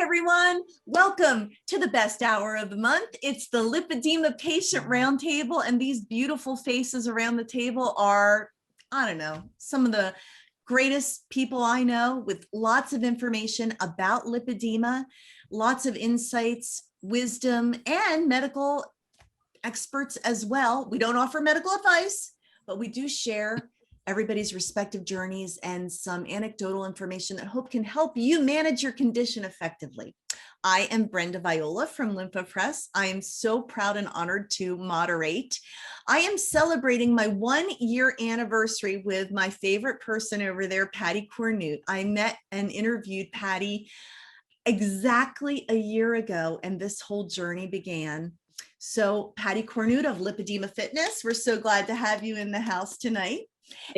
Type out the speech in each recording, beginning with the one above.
everyone. Welcome to the best hour of the month. It's the Lipedema Patient Roundtable, and these beautiful faces around the table are, I don't know, some of the greatest people I know with lots of information about lipedema, lots of insights, wisdom, and medical experts as well. We don't offer medical advice, but we do share everybody's respective journeys and some anecdotal information that hope can help you manage your condition effectively. I am Brenda Viola from Lympha Press. I am so proud and honored to moderate. I am celebrating my 1-year anniversary with my favorite person over there, Pattie Cornute. I met and interviewed Pattie exactly a year ago, and this whole journey began. So Pattie Cornute of Lipedema Fitness, we're so glad to have you in the house tonight.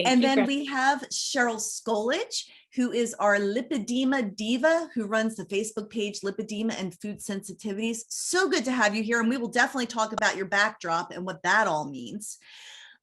And then we have Cheryl Skolage, who is our lipedema diva, who runs the Facebook page Lipedema and Food Sensitivities. So good to have you here. And we will definitely talk about your backdrop and what that all means.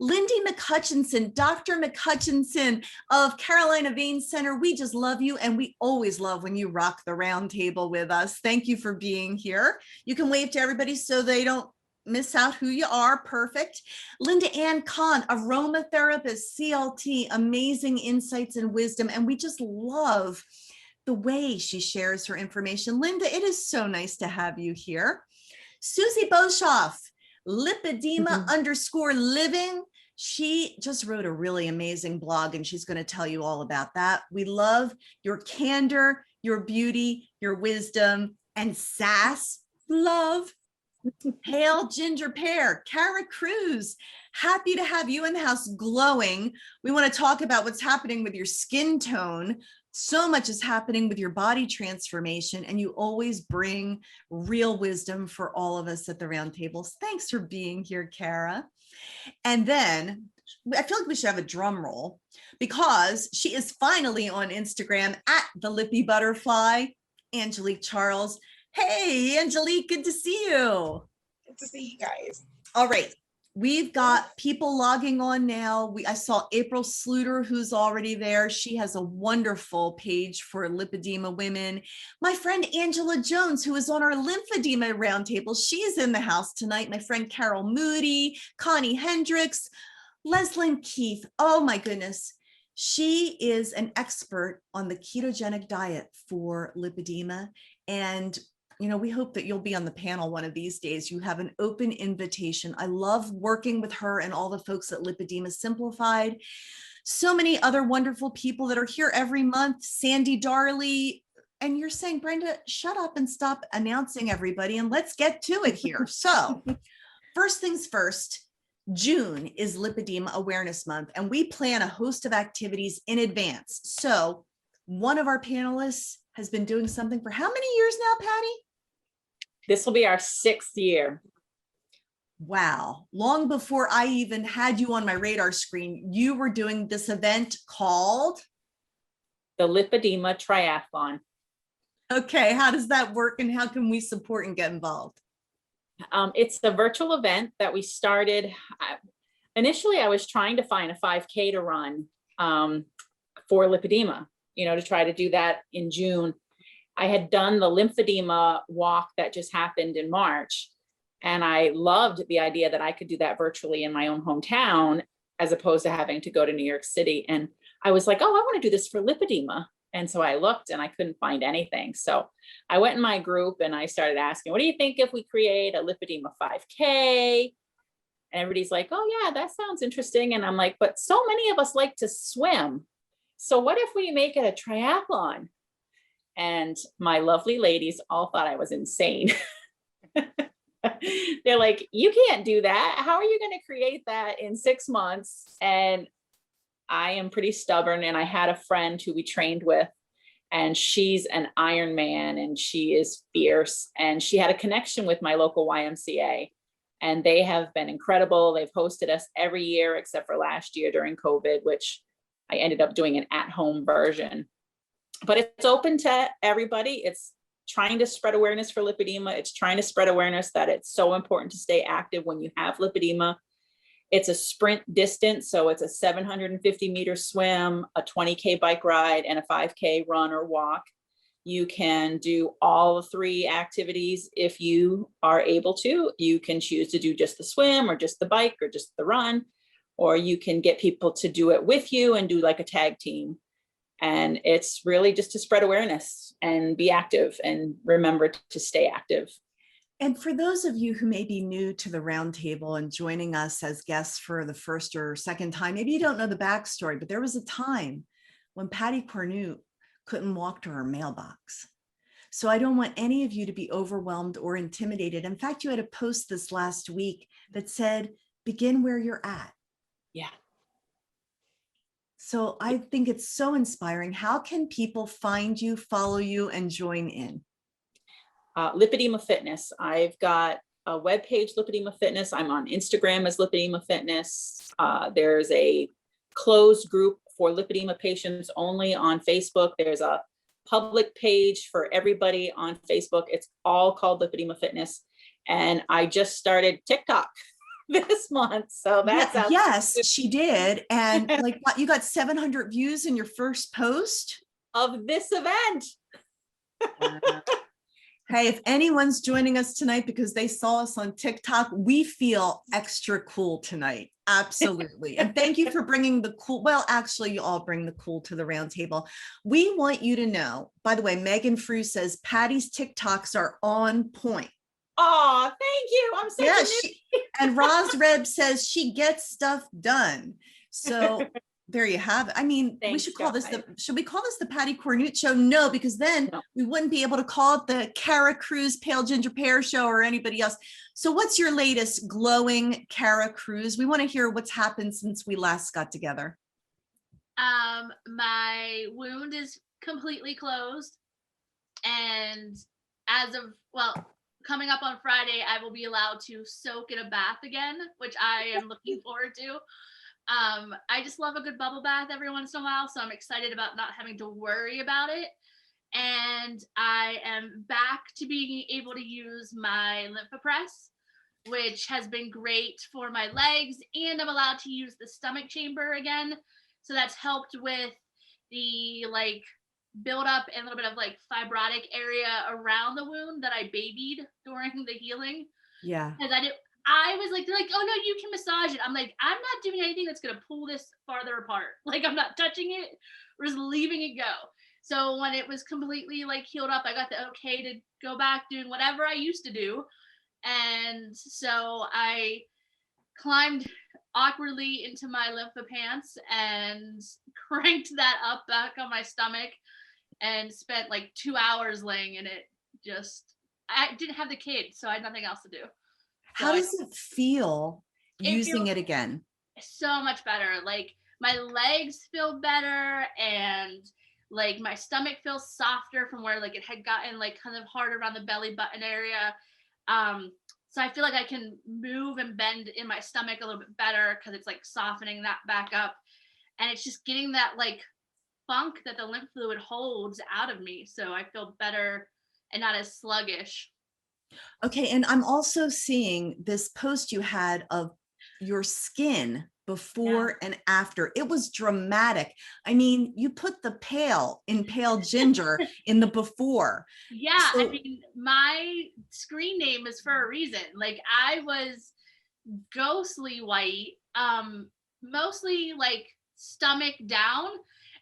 Lindy Mccutchenson, Dr. Mccutchenson of Carolina Vein Center. We just love you. And we always love when you rock the round table with us. Thank you for being here. You can wave to everybody so they don't miss out who you are. Perfect. Linda Ann Kahn, aromatherapist, CLT, amazing insights and wisdom. And we just love the way she shares her information. Linda, it is so nice to have you here. Susie Boshoff, lipedema _living. She just wrote a really amazing blog and she's going to tell you all about that. We love your candor, your beauty, your wisdom, and sass. Love. Hail Ginger Pear, Cara Cruz, happy to have you in the house, glowing. We want to talk about what's happening with your skin tone. So much is happening with your body transformation, and you always bring real wisdom for all of us at the round tables. Thanks for being here, Cara. And then I feel like we should have a drum roll because she is finally on Instagram at the Lippy Butterfly, Angelique Charles. Hey, Angelique, good to see you. Good to see you guys. All right. We've got people logging on now. I saw April Sluter, who's already there. She has a wonderful page for lipedema women. My friend Angela Jones, who is on our lymphedema roundtable, she's in the house tonight. My friend Carol Moody, Connie Hendricks, Leslie Keith. Oh my goodness. She is an expert on the ketogenic diet for lipedema. And you know, we hope that you'll be on the panel one of these days. You have an open invitation. I love working with her and all the folks at Lipedema Simplified. So many other wonderful people that are here every month. Sandy Darley. And you're saying, Brenda, shut up and stop announcing everybody and let's get to it here. So first things first, June is Lipedema Awareness Month, and we plan a host of activities in advance. So one of our panelists has been doing something for how many years now, Pattie? This will be our 6th year. Wow. Long before I even had you on my radar screen, you were doing this event called? The Lipedema Triathlon. Okay. How does that work and how can we support and get involved? It's the virtual event that we started. Initially, I was trying to find a 5K to run for lipedema, you know, to try to do that in June. I had done the lymphedema walk that just happened in March, and I loved the idea that I could do that virtually in my own hometown, as opposed to having to go to New York City. And I was like, oh, I want to do this for lipedema. And so I looked and I couldn't find anything. So I went in my group and I started asking, what do you think if we create a lipedema 5K? And everybody's like, oh yeah, that sounds interesting. And I'm like, but so many of us like to swim. So what if we make it a triathlon? And my lovely ladies all thought I was insane. They're like, you can't do that. How are you going to create that in 6 months? And I am pretty stubborn. And I had a friend who we trained with, and she's an Ironman and she is fierce. And she had a connection with my local YMCA, and they have been incredible. They've hosted us every year except for last year during COVID, which I ended up doing an at-home version. But it's open to everybody. It's trying to spread awareness for lipedema. It's trying to spread awareness that it's so important to stay active when you have lipedema. It's a sprint distance. So it's a 750 meter swim, a 20K bike ride, and a 5K run or walk. You can do all 3 activities if you are able to. You can choose to do just the swim or just the bike or just the run, or you can get people to do it with you and do like a tag team. And it's really just to spread awareness and be active and remember to stay active. And for those of you who may be new to the roundtable and joining us as guests for the first or second time, maybe you don't know the backstory, but there was a time when Pattie Cornute couldn't walk to her mailbox. So I don't want any of you to be overwhelmed or intimidated. In fact, you had a post this last week that said, begin where you're at. Yeah. So I think it's so inspiring. How can people find you, follow you, and join in? Lipedema Fitness. I've got a webpage, Lipedema Fitness. I'm on Instagram as Lipedema Fitness. There's a closed group for lipedema patients only on Facebook. There's a public page for everybody on Facebook. It's all called Lipedema Fitness. And I just started TikTok this month. So that's out. Yes, she did. And like what, you got 700 views in your first post of this event. Hey, if anyone's joining us tonight because they saw us on TikTok, we feel extra cool tonight. Absolutely. And thank you for bringing the cool. Well, actually, you all bring the cool to the round table. We want you to know, by the way, Megan Frew says Pattie's TikToks are on point. Oh, thank you. I'm such a and Roz Reb says she gets stuff done. So there you have it. I mean, Thanks, we should call this should we call this the Pattie Cornute show? No, because then we wouldn't be able to call it the Cara Cruz Pale Ginger Pear show or anybody else. So what's your latest glowing Cara Cruz? We want to hear what's happened since we last got together. My wound is completely closed. And as of, well, coming up on Friday, I will be allowed to soak in a bath again, which I am looking forward to. I just love a good bubble bath every once in a while, so I'm excited about not having to worry about it. And I am back to being able to use my Lympha Press, which has been great for my legs, and I'm allowed to use the stomach chamber again. So that's helped with the like build up and a little bit of like fibrotic area around the wound that I babied during the healing. Yeah. Because I was like, they're like, oh no, you can massage it. I'm like, I'm not doing anything that's gonna pull this farther apart. Like I'm not touching it, we're just leaving it go. So when it was completely like healed up, I got the okay to go back doing whatever I used to do. And so I climbed awkwardly into my Lympha pants and cranked that up back on my stomach and spent like 2 hours laying in it. I didn't have the kids, so I had nothing else to do. How does it feel using it again? So much better. Like my legs feel better, and like my stomach feels softer from where like it had gotten like kind of hard around the belly button area. So I feel like I can move and bend in my stomach a little bit better because it's like softening that back up, and it's just getting that like funk that the lymph fluid holds out of me. So I feel better and not as sluggish. Okay, and I'm seeing this post you had of your skin before and after. It was dramatic. I mean, you put the pale in pale ginger in the before. Yeah, so, I mean, my screen name is for a reason. Like I was ghostly white, mostly like stomach down.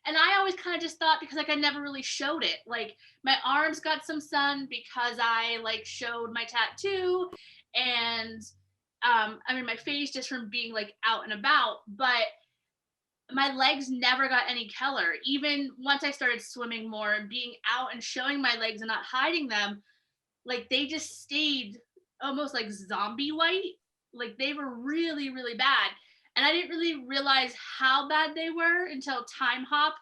And I always kind of just thought, because like I never really showed it, like my arms got some sun because I like showed my tattoo, and I mean my face just from being like out and about, but my legs never got any color. Even once I started swimming more and being out and showing my legs and not hiding them, like they just stayed almost like zombie white. Like they were really, really bad. And I didn't really realize how bad they were until Time Hop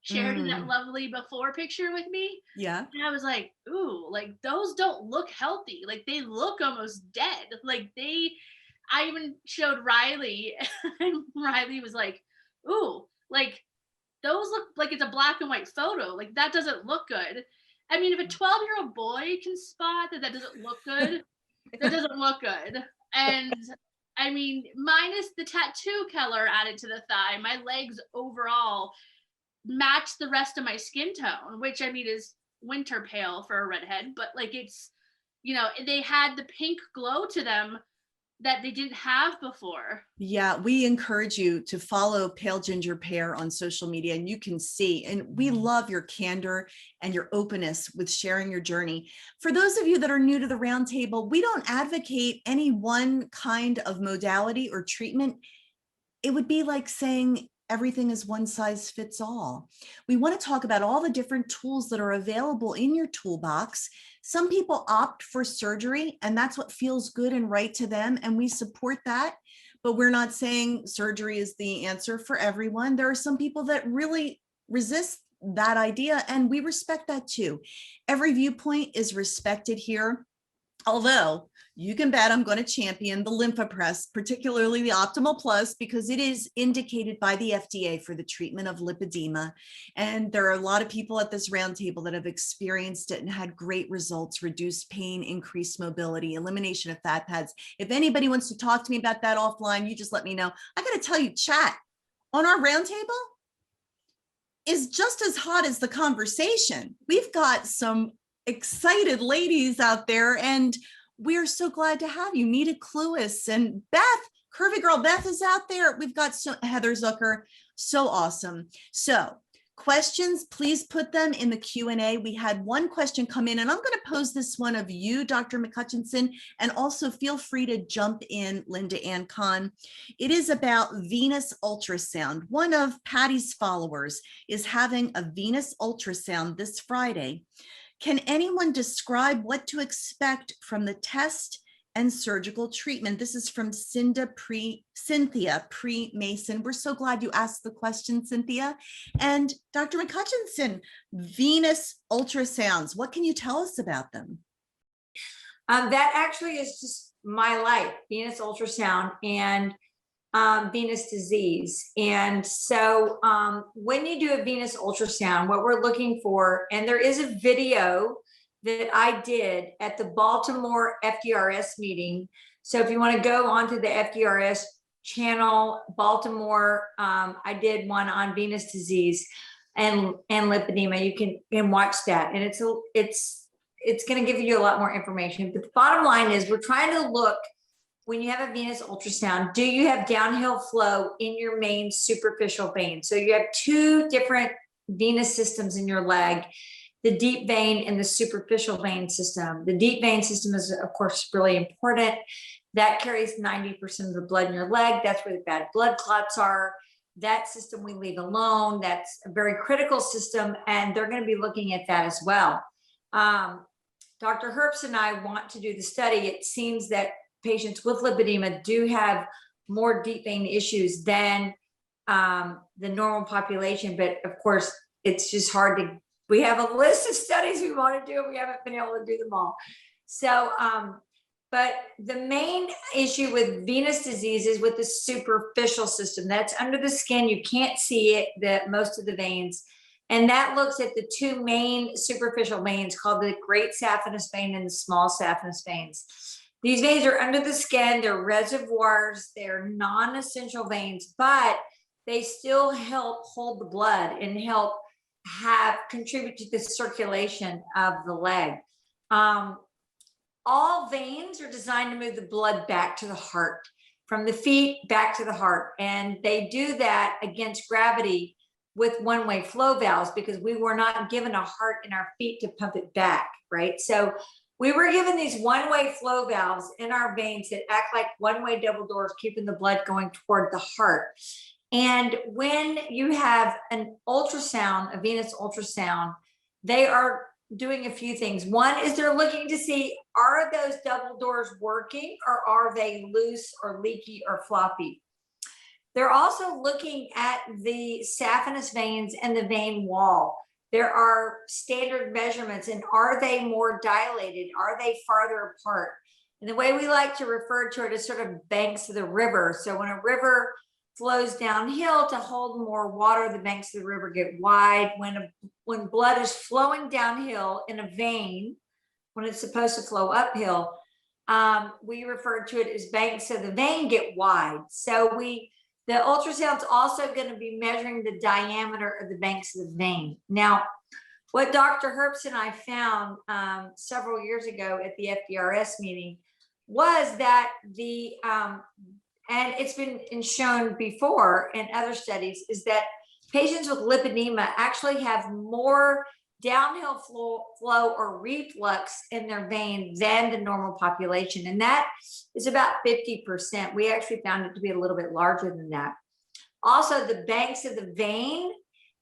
shared that lovely before picture with me. Yeah. And I was like, ooh, like those don't look healthy. Like they look almost dead. Like I even showed Riley, and Riley was like, ooh, like those look like it's a black and white photo. Like that doesn't look good. I mean, if a 12-year-old boy can spot that doesn't look good, that doesn't look good. And I mean, minus the tattoo color added to the thigh, my legs overall match the rest of my skin tone, which I mean is winter pale for a redhead, but like it's, you know, they had the pink glow to them that they didn't have before. Yeah, we encourage you to follow Pale Ginger Pear on social media, and you can see, and we love your candor and your openness with sharing your journey. For those of you that are new to the roundtable, we don't advocate any one kind of modality or treatment. It would be like saying everything is one size fits all. We want to talk about all the different tools that are available in your toolbox. Some people opt for surgery, and that's what feels good and right to them, and we support that. But we're not saying surgery is the answer for everyone. There are some people that really resist that idea, and we respect that too. Every viewpoint is respected here. Although you can bet I'm going to champion the Lympha Press, particularly the Optimal Plus, because it is indicated by the FDA for the treatment of lipedema. And there are a lot of people at this roundtable that have experienced it and had great results: reduced pain, increased mobility, elimination of fat pads. If anybody wants to talk to me about that offline, you just let me know. I got to tell you, chat on our roundtable is just as hot as the conversation. We've got some excited ladies out there, and we're so glad to have you. Nita Cluis and Beth, Curvy Girl Beth is out there. We've got Heather Zucker, so awesome. So questions, please put them in the Q&A. We had one question come in, and I'm going to pose this one of you, Dr. Mccutchenson, and also feel free to jump in, Linda Ann Kahn. It is about venous ultrasound. One of Pattie's followers is having a venous ultrasound this Friday. Can anyone describe what to expect from the test and surgical treatment? This is from Cynthia Pre-Mason. We're so glad you asked the question, Cynthia. And Dr. Mccutchenson, venous ultrasounds, what can you tell us about them? That actually is just my life, venous ultrasound and venous disease. And so when you do a venous ultrasound, what we're looking for, and there is a video that I did at the Baltimore FDRS meeting. So if you want to go onto the FDRS channel, Baltimore, I did one on venous disease and lipedema. You can watch that, and it's going to give you a lot more information. But the bottom line is, we're trying to look, when you have a venous ultrasound, do you have downhill flow in your main superficial vein? So you have two different venous systems in your leg, the deep vein and the superficial vein system. The deep vein system is, of course, really important. That carries 90% of the blood in your leg. That's where the bad blood clots are. That system we leave alone. That's a very critical system, and they're going to be looking at that as well. Dr. Herbst and I want to do the study. It seems that patients with lipedema do have more deep vein issues than the normal population, but of course it's just hard to, we have a list of studies we want to do, we haven't been able to do them all. So but the main issue with venous disease is with the superficial system. That's under the skin. You can't see it, most of the veins, and that looks at the two main superficial veins called the great saphenous vein and the small saphenous veins. These veins are under the skin, they're reservoirs, they're non-essential veins, but they still help hold the blood and help contribute to the circulation of the leg. All veins are designed to move the blood back to the heart, from the feet back to the heart. And they do that against gravity with one-way flow valves, because we were not given a heart in our feet to pump it back, right? So we were given these one-way flow valves in our veins that act like one-way double doors, keeping the blood going toward the heart. And when you have an ultrasound, a venous ultrasound, they are doing a few things. One is they're looking to see, are those double doors working, or are they loose or leaky or floppy? They're also looking at the saphenous veins and the vein wall. There are standard measurements, and are they more dilated? Are they farther apart? And the way we like to refer to it is sort of banks of the river. So when a river flows downhill to hold more water, the banks of the river get wide. When blood is flowing downhill in a vein, when it's supposed to flow uphill, we refer to it as banks of the vein get wide. So the ultrasound's also going to be measuring the diameter of the banks of the vein. Now, What Dr. Herbst and I found several years ago at the FDRS meeting was that and it's been shown before in other studies, is that patients with lipedema actually have more downhill flow or reflux in their vein than the normal population. And that is about 50%. We actually found it to be a little bit larger than that. Also, the banks of the vein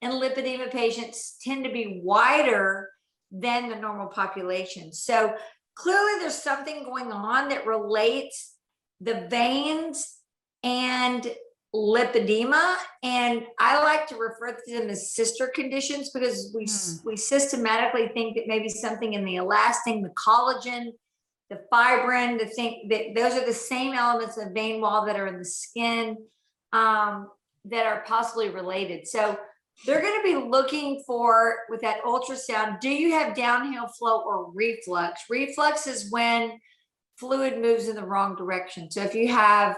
in lipedema patients tend to be wider than the normal population. So clearly there's something going on that relates the veins and lipedema. And I like to refer to them as sister conditions, because we systematically think that maybe something in the elastin, the collagen, the fibrin, the thing that those are the same elements of the vein wall that are in the skin that are possibly related. So they're going to be looking for, with that ultrasound, do you have downhill flow or reflux? Reflux is when fluid moves in the wrong direction. So if you have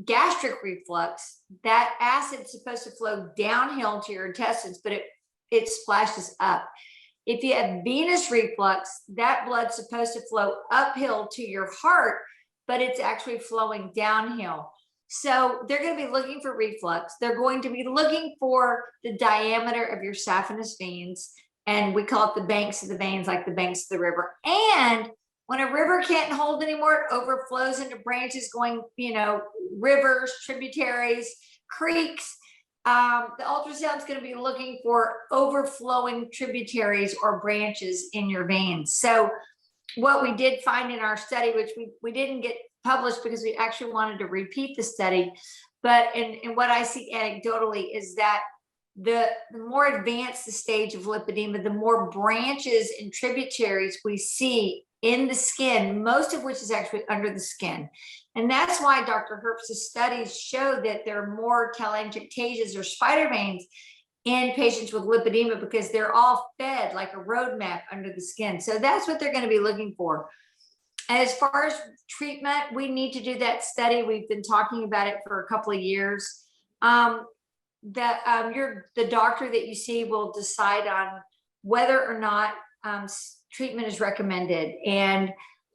gastric reflux, that acid's supposed to flow downhill to your intestines, but it splashes up. If you have venous reflux, that blood's supposed to flow uphill to your heart, but it's actually flowing downhill. So they're going to be looking for reflux. They're going to be looking for the diameter of your saphenous veins, and we call it the banks of the veins, like the banks of the river. And when a river can't hold anymore, it overflows into branches going, rivers, tributaries, creeks. The ultrasound is going to be looking for overflowing tributaries or branches in your veins. So what we did find in our study, which we didn't get published because we actually wanted to repeat the study, but in what I see anecdotally is that the more advanced the stage of lipedema, the more branches and tributaries we see in the skin, most of which is actually under the skin. And that's why Dr. Herbst's studies show that there are more telangiectasias or spider veins in patients with lipedema, because they're all fed like a roadmap under the skin. So that's what they're going to be looking for. As far as treatment, we need to do that study. We've been talking about it for a couple of years. The doctor that you see will decide on whether or not treatment is recommended. And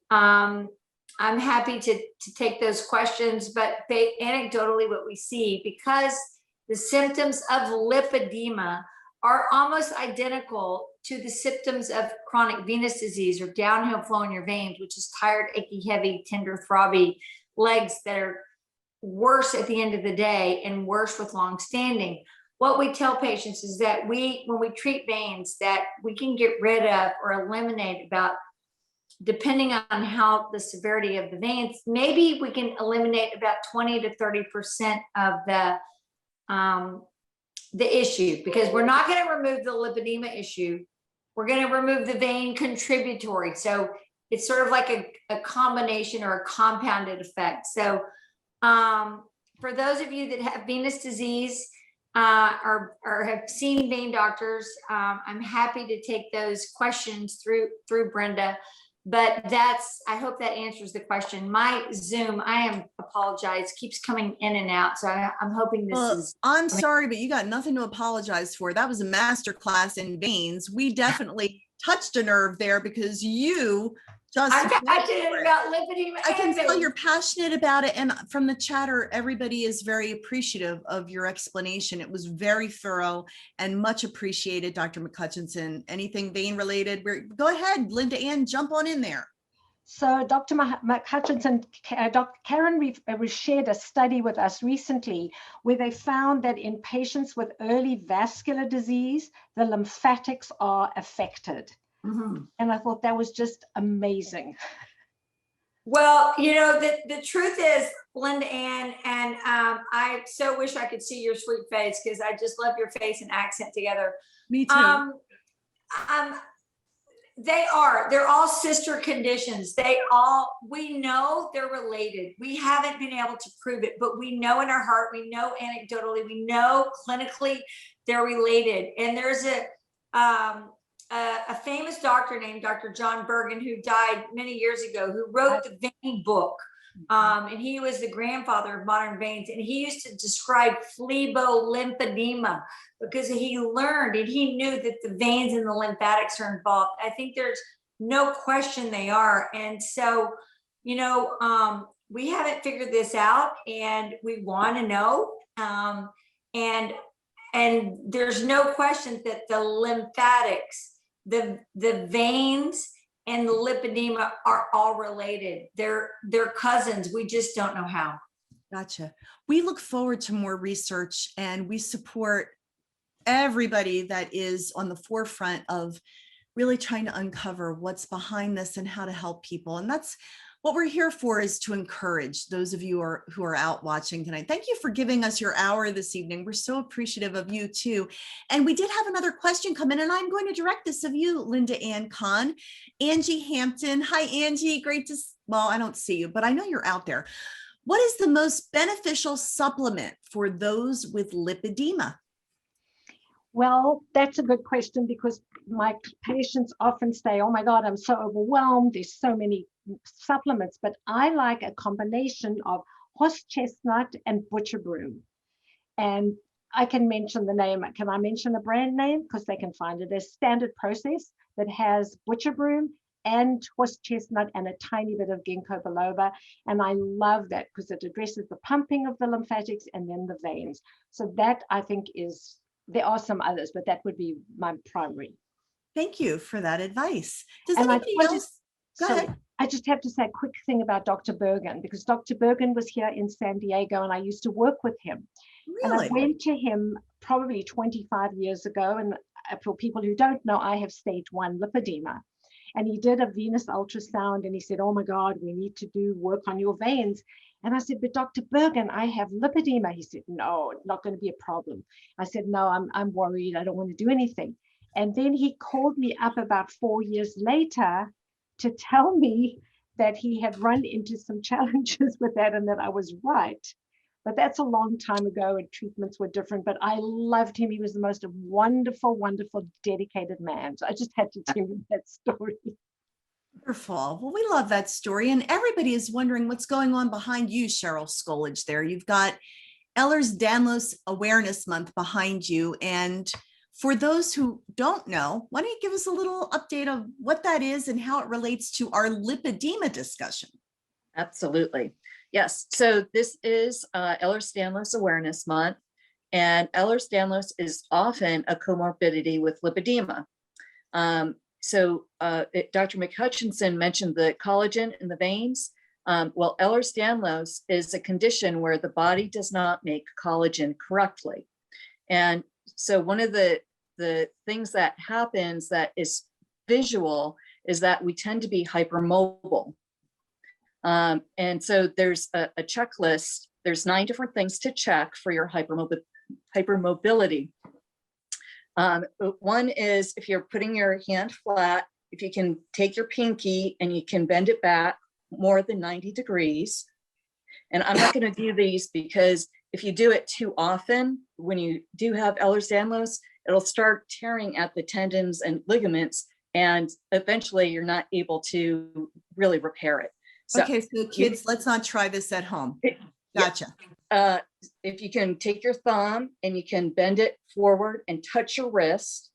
I'm happy to take those questions, but anecdotally what we see, because the symptoms of lipedema are almost identical to the symptoms of chronic venous disease or downhill flow in your veins, which is tired, achy, heavy, tender, throbby legs that are worse at the end of the day and worse with long standing. What we tell patients is that when we treat veins, that we can get rid of or eliminate about, depending on how the severity of the veins, maybe we can eliminate about 20 to 30% of the issue, because we're not going to remove the lipedema issue. We're going to remove the vein contributory. So it's sort of like a combination or a compounded effect. So for those of you that have venous disease or have seen vein doctors, I'm happy to take those questions through Brenda. But I hope that answers the question. My Zoom, apologize, keeps coming in and out. So I'm hoping I'm sorry, but you got nothing to apologize for. That was a masterclass in veins. We definitely touched a nerve there, because you just— I'm passionate about lipedema. I can tell you're passionate about it. And from the chatter, everybody is very appreciative of your explanation. It was very thorough and much appreciated, Dr. Mccutchenson. Anything vein related? Go ahead, Linda Ann, jump on in there. So Dr. Mccutchenson, Dr. Karen shared a study with us recently where they found that in patients with early vascular disease, the lymphatics are affected. Mm-hmm. And I thought that was just amazing. Well, the truth is, Linda Ann, and I so wish I could see your sweet face, because I just love your face and accent together. Me too. They're all sister conditions. We know they're related. We haven't been able to prove it, but we know in our heart, we know anecdotally, we know clinically they're related. And there's a famous doctor named Dr. John Bergen, who died many years ago, who wrote the vein book, And he was the grandfather of modern veins. And he used to describe phlebolympedema because he learned and he knew that the veins and the lymphatics are involved. I think there's no question they are. And so, you know, we haven't figured this out and we want to know. And there's no question that the lymphatics, the veins and the lipedema are all related. They're cousins. We just don't know how. Gotcha. We look forward to more research, and we support everybody that is on the forefront of really trying to uncover what's behind this and how to help people. And that's what we're here for, is to encourage those of you who are out watching tonight. Thank you for giving us your hour this evening. We're so appreciative of you too. And we did have another question come in, and I'm going to direct this of you, Linda Ann Kahn. Angie Hampton. Hi, Angie. Great to, well, I don't see you, but I know you're out there. What is the most beneficial supplement for those with lipedema? Well, that's a good question, because my patients often say, oh my God, I'm so overwhelmed. There's so many supplements, but I like a combination of horse chestnut and butcher broom. And I can mention the name. Can I mention a brand name? Because they can find it. There's Standard Process that has butcher broom and horse chestnut and a tiny bit of ginkgo biloba. And I love that because it addresses the pumping of the lymphatics and then the veins. So that, I think, is, there are some others, but that would be my primary. Thank you for that advice. Does And anybody else? Go ahead. I just have to say a quick thing about Dr. Bergen, because Dr. Bergen was here in San Diego and I used to work with him. Really? And I went to him probably 25 years ago. And for people who don't know, I have stage 1 lipedema. And he did a venous ultrasound and he said, oh my God, we need to do work on your veins. And I said, but Dr. Bergen, I have lipedema. He said, no, it's not going to be a problem. I said, no, I'm worried. I don't want to do anything. And then he called me up about 4 years later to tell me that he had run into some challenges with that and that I was right. But that's a long time ago and treatments were different, but I loved him. He was the most wonderful, wonderful, dedicated man. So I just had to tell you that story. Wonderful. Well, we love that story. And everybody is wondering what's going on behind you, Cheryl Skolage there. You've got Ehlers-Danlos Awareness Month behind you. And for those who don't know, why don't you give us a little update of what that is and how it relates to our lipedema discussion? Absolutely. Yes. So this is Ehlers-Danlos Awareness Month, and Ehlers-Danlos is often a comorbidity with lipedema. Dr. Mccutchenson mentioned the collagen in the veins. Well, Ehlers-Danlos is a condition where the body does not make collagen correctly. And so one of the things that happens that is visual is that we tend to be hypermobile. And so there's a checklist. There's 9 different things to check for your hypermobility. One is if you're putting your hand flat, if you can take your pinky and you can bend it back more than 90 degrees. And I'm not going to do these because if you do it too often, when you do have Ehlers-Danlos, it'll start tearing at the tendons and ligaments, and eventually you're not able to really repair it. So, okay, so kids, let's not try this at home. Gotcha. If you can take your thumb and you can bend it forward and touch your wrist.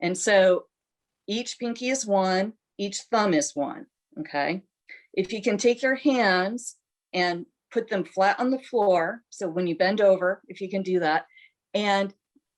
And so each pinky is 1, each thumb is 1, okay? If you can take your hands and put them flat on the floor, so when you bend over, if you can do that, and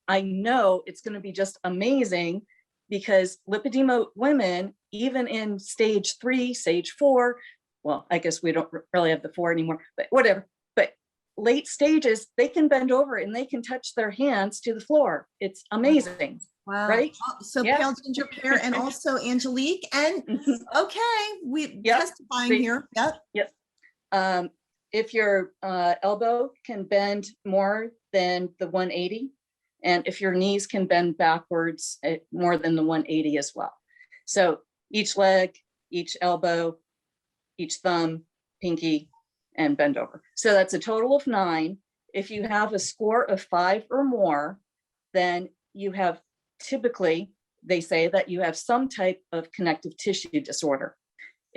I know it's going to be just amazing because lipedema women, even in stage 3, stage 4, well, I guess we don't really have the 4 anymore, but whatever. But late stages, they can bend over and they can touch their hands to the floor. It's amazing. Wow. Right? So yeah. Pale Ginger Pear and also Angelique. And okay, we testifying here. Yep. Yep. If your elbow can bend more than the 180, and if your knees can bend backwards more than the 180 as well. So each leg, each elbow, each thumb, pinky, and bend over. So that's a total of 9. If you have a score of 5 or more, then you have typically, they say that you have some type of connective tissue disorder.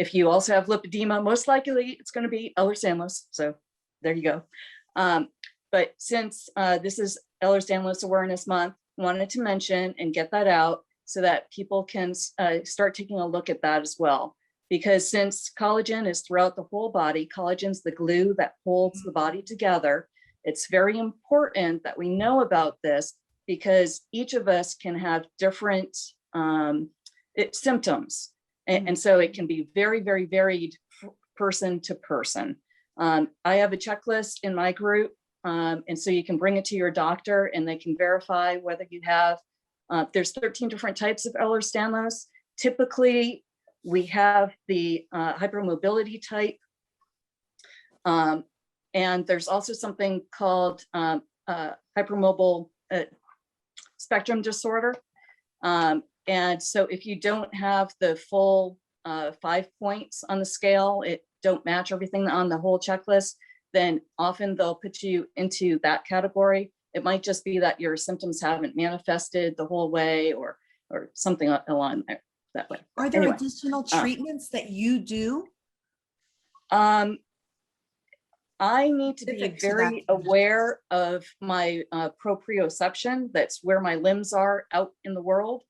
If you also have lipedema, most likely it's going to be Ehlers-Danlos. So there you go. But since this is Ehlers-Danlos Awareness Month, wanted to mention and get that out so that people can start taking a look at that as well. Because since collagen is throughout the whole body, collagen's the glue that holds the body together. It's very important that we know about this because each of us can have different symptoms. And so it can be very, very varied person to person. I have a checklist in my group. And so you can bring it to your doctor and they can verify whether you have, there's 13 different types of Ehlers-Danlos. Typically, we have the hypermobility type. And there's also something called hypermobile spectrum disorder. And so if you don't have the full 5 points on the scale, it don't match everything on the whole checklist, then often they'll put you into that category. It might just be that your symptoms haven't manifested the whole way or something along there that way. Are there Anyway, additional treatments that you do? I need to be Specific to very that. aware of my proprioception. That's where my limbs are out in the world.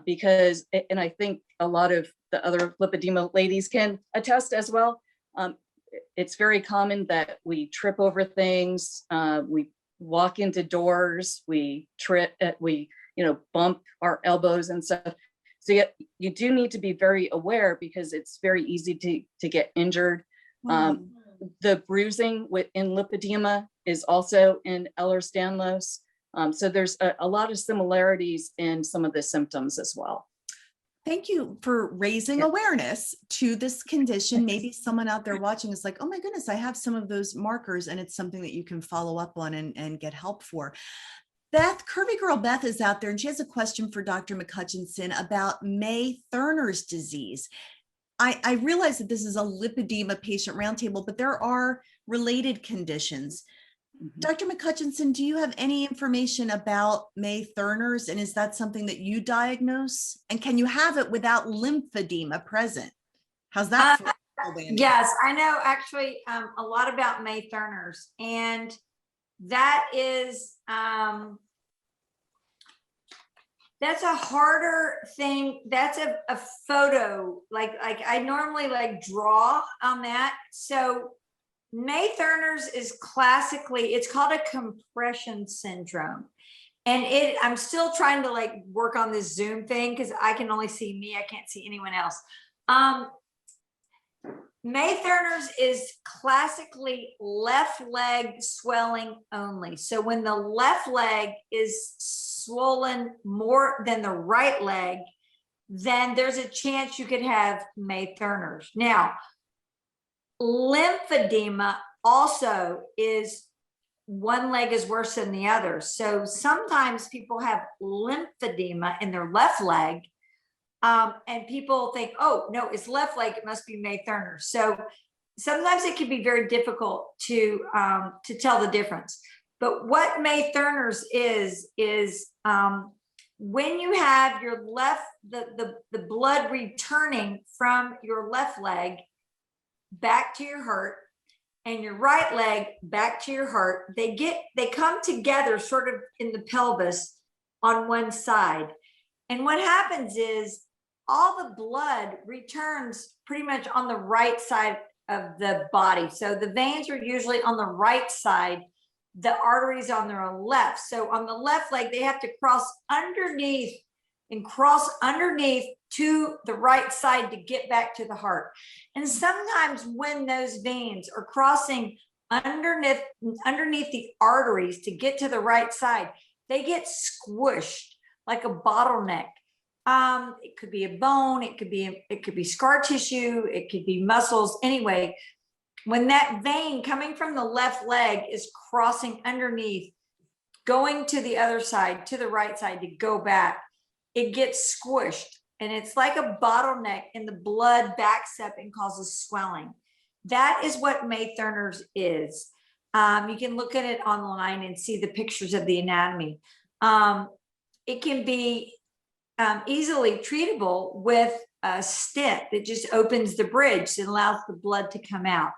Because, and I think a lot of the other lipedema ladies can attest as well. It's very common that we trip over things, we walk into doors, we trip, we bump our elbows and stuff. So you do need to be very aware because it's very easy to get injured. The bruising in lipedema is also in Ehlers-Danlos. So there's a lot of similarities in some of the symptoms as well. Thank you for raising awareness to this condition. Maybe someone out there watching is like, oh my goodness, I have some of those markers, and it's something that you can follow up on and get help for. Beth, Curvy Girl Beth is out there and she has a question for Dr. Mccutchenson about May Thurner's disease. I realize that this is a lipedema patient roundtable, but there are related conditions. Dr. Mccutchenson, do you have any information about May Thurner's, and is that something that you diagnose? And can you have it without lymphedema present? How's that for awareness? Yes, I know actually a lot about May Thurner's, and that is that's a harder thing. That's a photo, like I normally draw on that. So May Thurner's is classically, it's called a compression syndrome. And I'm still trying to work on this Zoom thing because I can only see me. I can't see anyone else. May Thurner's is classically left leg swelling only. So when the left leg is swollen more than the right leg, then there's a chance you could have May Thurner's. Now, lymphedema also is one leg is worse than the other. So sometimes people have lymphedema in their left leg, and people think, oh, no, it's left leg, it must be May Thurner's. So sometimes it can be very difficult to tell the difference. But what May Thurner's is when you have your left, the blood returning from your left leg back to your heart and your right leg back to your heart, they come together sort of in the pelvis on one side. And what happens is all the blood returns pretty much on the right side of the body. So the veins are usually on the right side, the arteries on their left. So on the left leg, they have to cross underneath to the right side to get back to the heart. And sometimes when those veins are crossing underneath the arteries to get to the right side, they get squished like a bottleneck. It could be a bone, it could be scar tissue, it could be muscles. Anyway, when that vein coming from the left leg is crossing underneath, going to the other side, to the right side to go back, it gets squished. And it's like a bottleneck, and the blood backs up and causes swelling. That is what May Thurner's is. You can look at it online and see the pictures of the anatomy. It can be easily treatable with a stent that just opens the bridge and allows the blood to come out.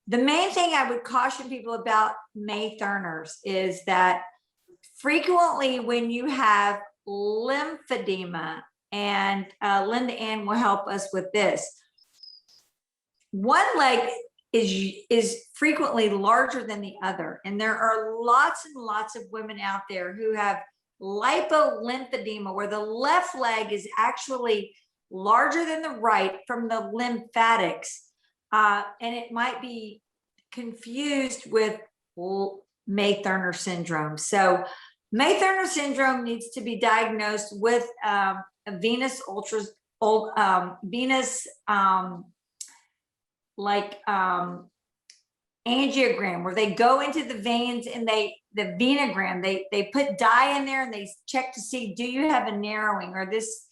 The main thing I would caution people about May Thurners is that frequently when you have lymphedema, and Linda Ann will help us with this, one leg is frequently larger than the other. And there are lots and lots of women out there who have lipolymphedema, where the left leg is actually larger than the right from the lymphatics. And it might be confused with May Thurner syndrome. So May Thurner syndrome needs to be diagnosed with a venous angiogram, where they go into the veins and the venogram, they put dye in there and they check to see, do you have a narrowing, or this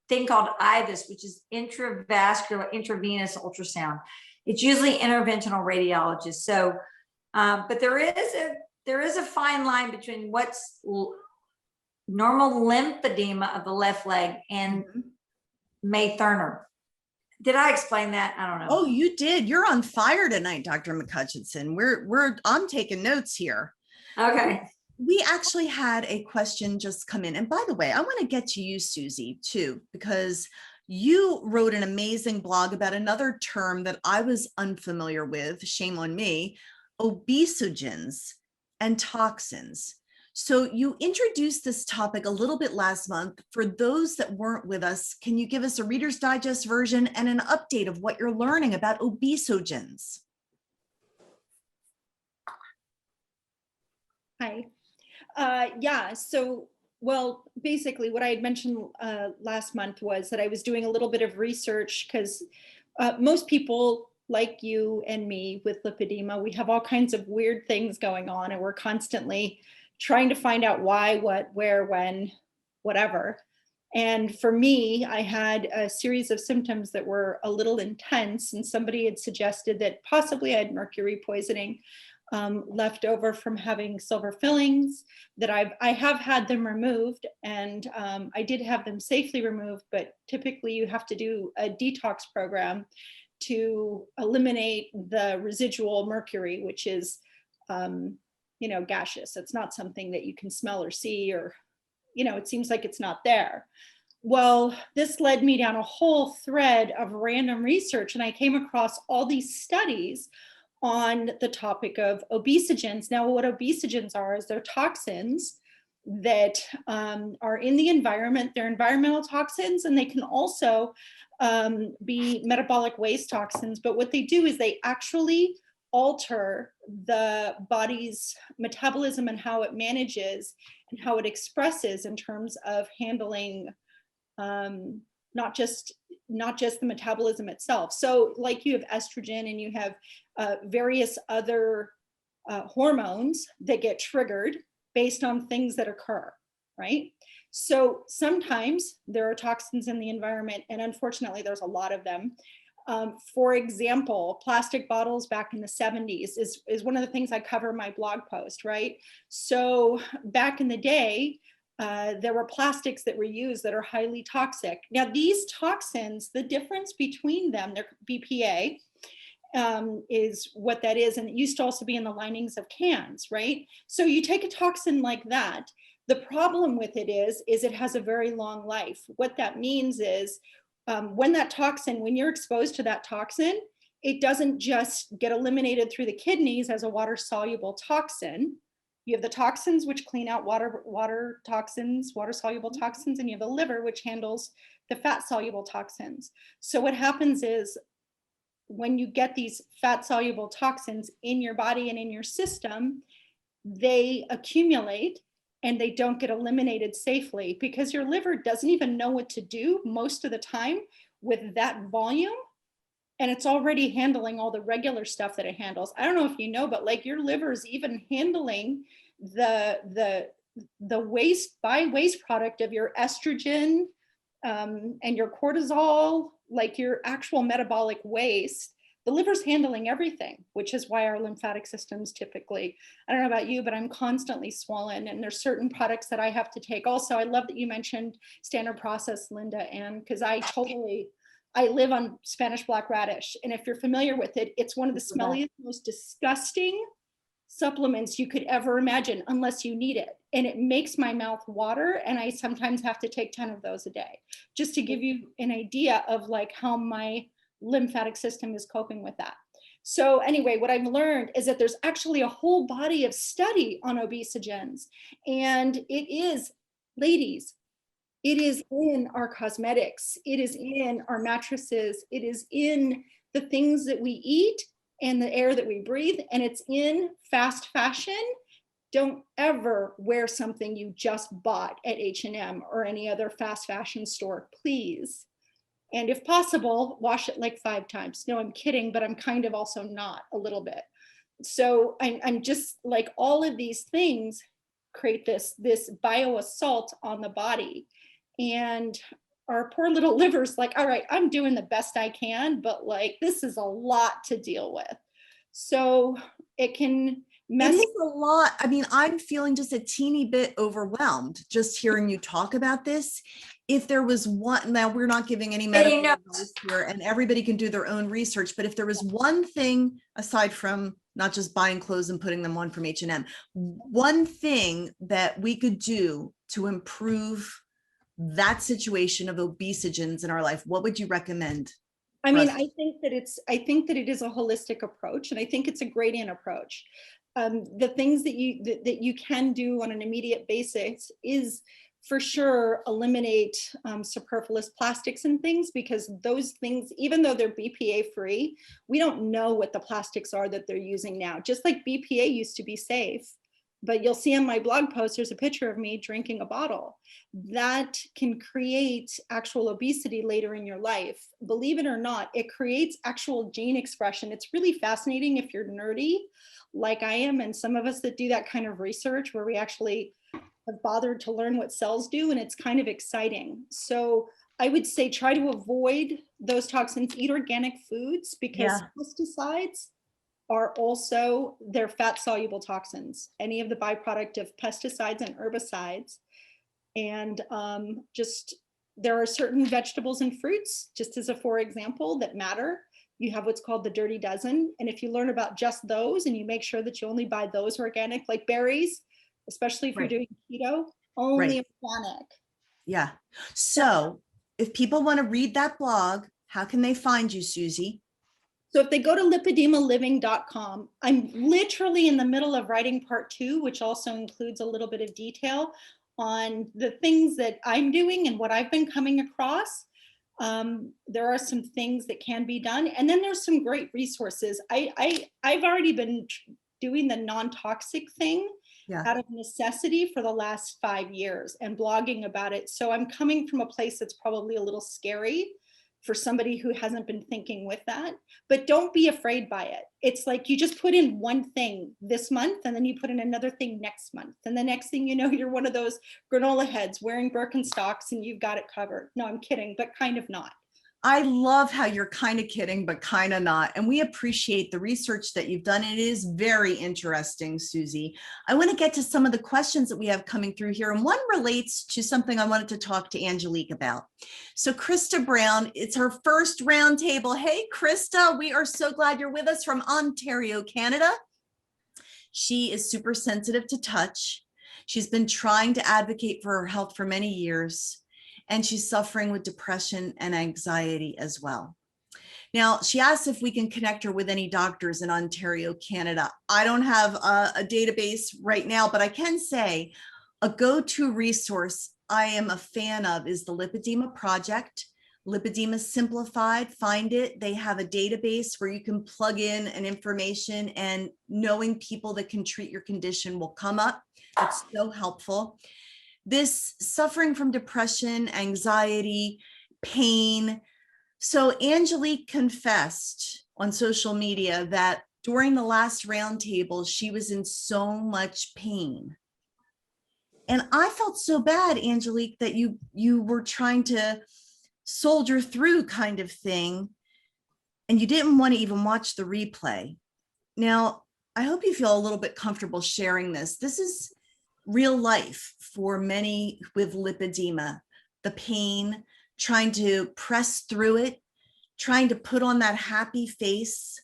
thing called IVUS, which is intravenous ultrasound. It's usually interventional radiologist. So, but there is a fine line between what's normal lymphedema of the left leg and May Thurner. Did I explain that? I don't know. Oh, you did. You're on fire tonight, Dr. Mccutchenson. I'm taking notes here. Okay. We actually had a question just come in. And by the way, I want to get to you, Susie, too, because you wrote an amazing blog about another term that I was unfamiliar with, shame on me, obesogens and toxins. So you introduced this topic a little bit last month. For those that weren't with us, can you give us a Reader's Digest version and an update of what you're learning about obesogens? Hi. Yeah, so, well, basically what I had mentioned last month was that I was doing a little bit of research, because most people like you and me with lipedema, we have all kinds of weird things going on, and we're constantly trying to find out why, what, where, when, whatever. And for me, I had a series of symptoms that were a little intense, and somebody had suggested that possibly I had mercury poisoning left over from having silver fillings, that I have had them removed, and I did have them safely removed, but typically you have to do a detox program to eliminate the residual mercury, which is gaseous. It's not something that you can smell or see, or, it seems like it's not there. Well, this led me down a whole thread of random research, and I came across all these studies on the topic of obesogens. Now, what obesogens are is they're toxins that are in the environment. They're environmental toxins, and they can also be metabolic waste toxins. But what they do is they actually alter the body's metabolism and how it manages and how it expresses in terms of handling not just the metabolism itself. So like you have estrogen and you have various other hormones that get triggered based on things that occur, right? So sometimes there are toxins in the environment, and unfortunately there's a lot of them. For example, plastic bottles back in the 70s is one of the things I cover in my blog post, right? So back in the day, there were plastics that were used that are highly toxic. Now, these toxins, the difference between them, their BPA, is what that is. And it used to also be in the linings of cans, right? So you take a toxin like that. The problem with it is it has a very long life. What that means is when you're exposed to that toxin, it doesn't just get eliminated through the kidneys as a water-soluble toxin. You have the toxins which clean out water toxins, water-soluble toxins, and you have the liver which handles the fat-soluble toxins. So what happens is when you get these fat-soluble toxins in your body and in your system, they accumulate and they don't get eliminated safely, because your liver doesn't even know what to do most of the time with that volume. And it's already handling all the regular stuff that it handles. I don't know if you know, but like your liver is even handling the waste product of your estrogen and your cortisol, like your actual metabolic waste the liver's handling everything, which is why our lymphatic systems typically, I don't know about you, but I'm constantly swollen, and there's certain products that I have to take. Also, I love that you mentioned standard process, Linda, and because I live on Spanish black radish. And if you're familiar with it, it's one of the smelliest, most disgusting supplements you could ever imagine unless you need it. And it makes my mouth water. And I sometimes have to take 10 of those a day, just to give you an idea of like how my lymphatic system is coping with that. So anyway, what I've learned is that there's actually a whole body of study on obesogens. And it is, ladies, it is in our cosmetics, it is in our mattresses, it is in the things that we eat and the air that we breathe, and it's in fast fashion. Don't ever wear something you just bought at H&M or any other fast fashion store, please. And if possible, wash it like 5 times. No, I'm kidding, but I'm kind of also not a little bit. So I'm just like, all of these things create this bio assault on the body. And our poor little liver's like, all right, I'm doing the best I can, but like, this is a lot to deal with. So it can mess. It is a lot. I mean, I'm feeling just a teeny bit overwhelmed just hearing you talk about this. If there was one, now we're not giving any medical advice here, and everybody can do their own research, but if there was one thing aside from not just buying clothes and putting them on from H&M, one thing that we could do to improve that situation of obesogens in our life, what would you recommend? I mean, I think that it is a holistic approach, and I think it's a gradient approach. The things that you can do on an immediate basis is, for sure, eliminate superfluous plastics and things, because those things, even though they're BPA free, we don't know what the plastics are that they're using now. Just like BPA used to be safe, but you'll see on my blog post, there's a picture of me drinking a bottle. That can create actual obesity later in your life. Believe it or not, it creates actual gene expression. It's really fascinating if you're nerdy like I am, and some of us that do that kind of research where we actually have bothered to learn what cells do, and it's kind of exciting. So I would say try to avoid those toxins, eat organic foods, because pesticides are also, they're fat soluble toxins, any of the byproduct of pesticides and herbicides. And just, there are certain vegetables and fruits, just as a for example, that matter. You have what's called the dirty dozen. And if you learn about just those and you make sure that you only buy those organic, like berries, especially if you're doing keto, only organic. Yeah. So if people want to read that blog, how can they find you, Susie? So if they go to lipoedemaliving.com, I'm literally in the middle of writing part 2, which also includes a little bit of detail on the things that I'm doing and what I've been coming across. There are some things that can be done. And then there's some great resources. I've already been doing the non-toxic thing out of necessity for the last 5 years and blogging about it. So I'm coming from a place that's probably a little scary for somebody who hasn't been thinking with that, but don't be afraid by it. It's like you just put in one thing this month and then you put in another thing next month. And the next thing you know, you're one of those granola heads wearing Birkenstocks and you've got it covered. No, I'm kidding, but kind of not. I love how you're kind of kidding, but kind of not. And we appreciate the research that you've done. It is very interesting, Susie. I want to get to some of the questions that we have coming through here. And one relates to something I wanted to talk to Angelique about. So Krista Brown, it's her first roundtable. Hey, Krista, we are so glad you're with us from Ontario, Canada. She is super sensitive to touch. She's been trying to advocate for her health for many years, and she's suffering with depression and anxiety as well. Now, she asks if we can connect her with any doctors in Ontario, Canada. I don't have a database right now, but I can say a go-to resource I am a fan of is the Lipedema Project. Lipedema Simplified, find it. They have a database where you can plug in an information, and knowing people that can treat your condition will come up. That's so helpful. This suffering from depression, anxiety, pain. So Angelique confessed on social media that during the last roundtable, she was in so much pain. And I felt so bad, Angelique, that you were trying to soldier through kind of thing. and you didn't want to even watch the replay. Now, I hope you feel a little bit comfortable sharing this. This is real life for many with lipedema, the pain, trying to press through it, trying to put on that happy face,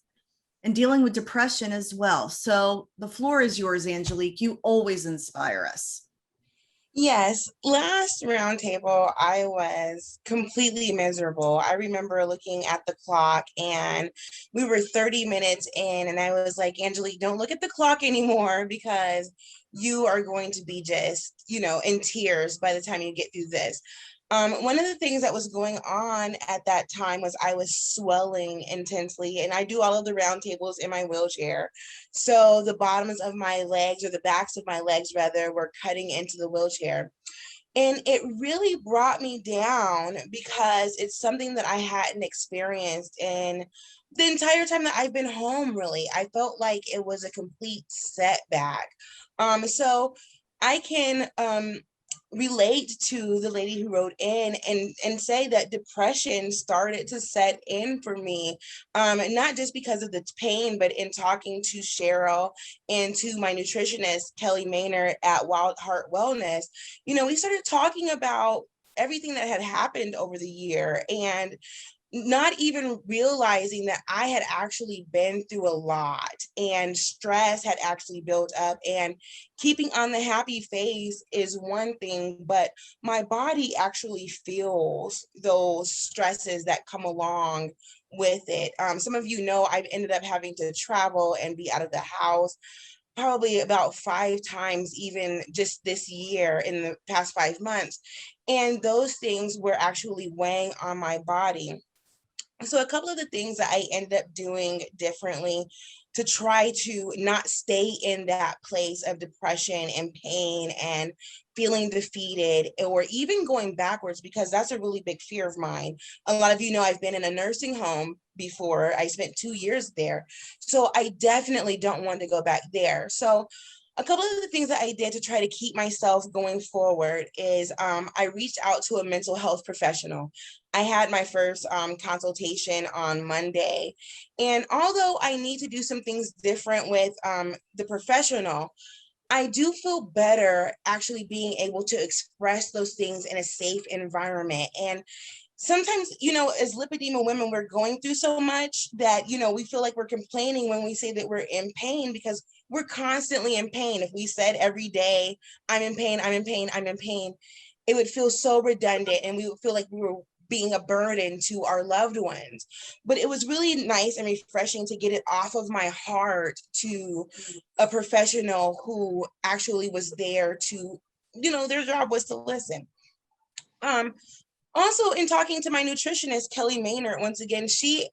and dealing with depression as well. So the floor is yours, Angelique. You always inspire us. Yes, last roundtable, I was completely miserable. I remember looking at the clock and we were 30 minutes in, and I was like, Angelique, don't look at the clock anymore because you are going to be just, in tears by the time you get through this. One of the things that was going on at that time was I was swelling intensely, and I do all of the roundtables in my wheelchair. So the bottoms of my legs, or the backs of my legs rather, were cutting into the wheelchair. And it really brought me down because it's something that I hadn't experienced in the entire time that I've been home, really. I felt like it was a complete setback. So I can relate to the lady who wrote in and say that depression started to set in for me, not just because of the pain, but in talking to Cheryl and to my nutritionist, Kelly Maynard at Wild Heart Wellness. We started talking about everything that had happened over the year, and not even realizing that I had actually been through a lot, and stress had actually built up, and keeping on the happy face is one thing, but my body actually feels those stresses that come along with it. Some of you know I've ended up having to travel and be out of the house probably about 5 times, even just this year in the past 5 months. And those things were actually weighing on my body. So a couple of the things that I ended up doing differently to try to not stay in that place of depression and pain and feeling defeated, or even going backwards, because that's a really big fear of mine. A lot of you know I've been in a nursing home before. I spent 2 years there. So I definitely don't want to go back there. So a couple of the things that I did to try to keep myself going forward is I reached out to a mental health professional. I had my first consultation on Monday. And although I need to do some things different with the professional, I do feel better actually being able to express those things in a safe environment. And sometimes, as lipedema women, we're going through so much that, we feel like we're complaining when we say that we're in pain, because we're constantly in pain. If we said every day, I'm in pain, I'm in pain, I'm in pain, it would feel so redundant, and we would feel like we were being a burden to our loved ones. But it was really nice and refreshing to get it off of my heart to a professional who actually was there to, their job was to listen. Also, in talking to my nutritionist, Kelly Maynard, once again, she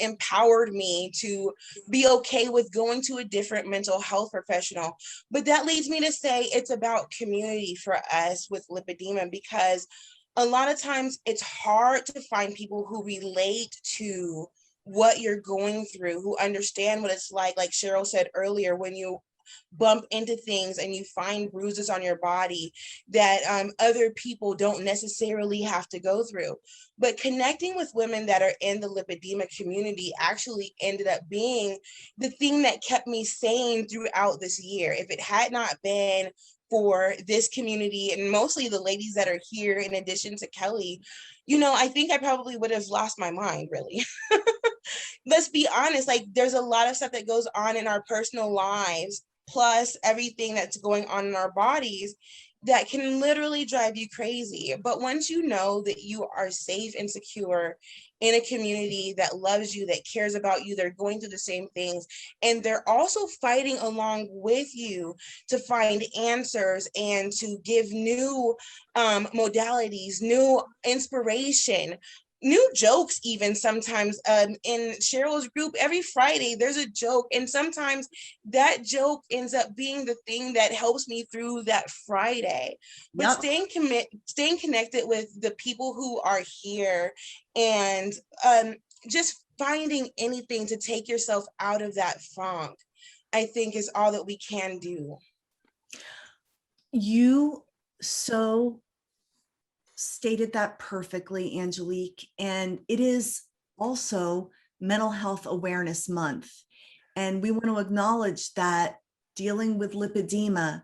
empowered me to be okay with going to a different mental health professional. But that leads me to say it's about community for us with lipedema, because a lot of times it's hard to find people who relate to what you're going through, who understand what it's like Cheryl said earlier, when you bump into things and you find bruises on your body that other people don't necessarily have to go through. But connecting with women that are in the lipedema community actually ended up being the thing that kept me sane throughout this year. If it had not been for this community, and mostly the ladies that are here, in addition to Kelly, I think I probably would have lost my mind, really. Let's be honest, there's a lot of stuff that goes on in our personal lives, plus everything that's going on in our bodies, that can literally drive you crazy. But once you know that you are safe and secure in a community that loves you, that cares about you, they're going through the same things, and they're also fighting along with you to find answers and to give new modalities, new inspiration, new jokes, even sometimes. In Cheryl's group, every Friday there's a joke, and sometimes that joke ends up being the thing that helps me through that Friday. But Yep. staying connected with the people who are here, and just finding anything to take yourself out of that funk, I think is all that we can do. You so stated that perfectly, Angelique. And it is also Mental Health Awareness Month. And we want to acknowledge that dealing with lipedema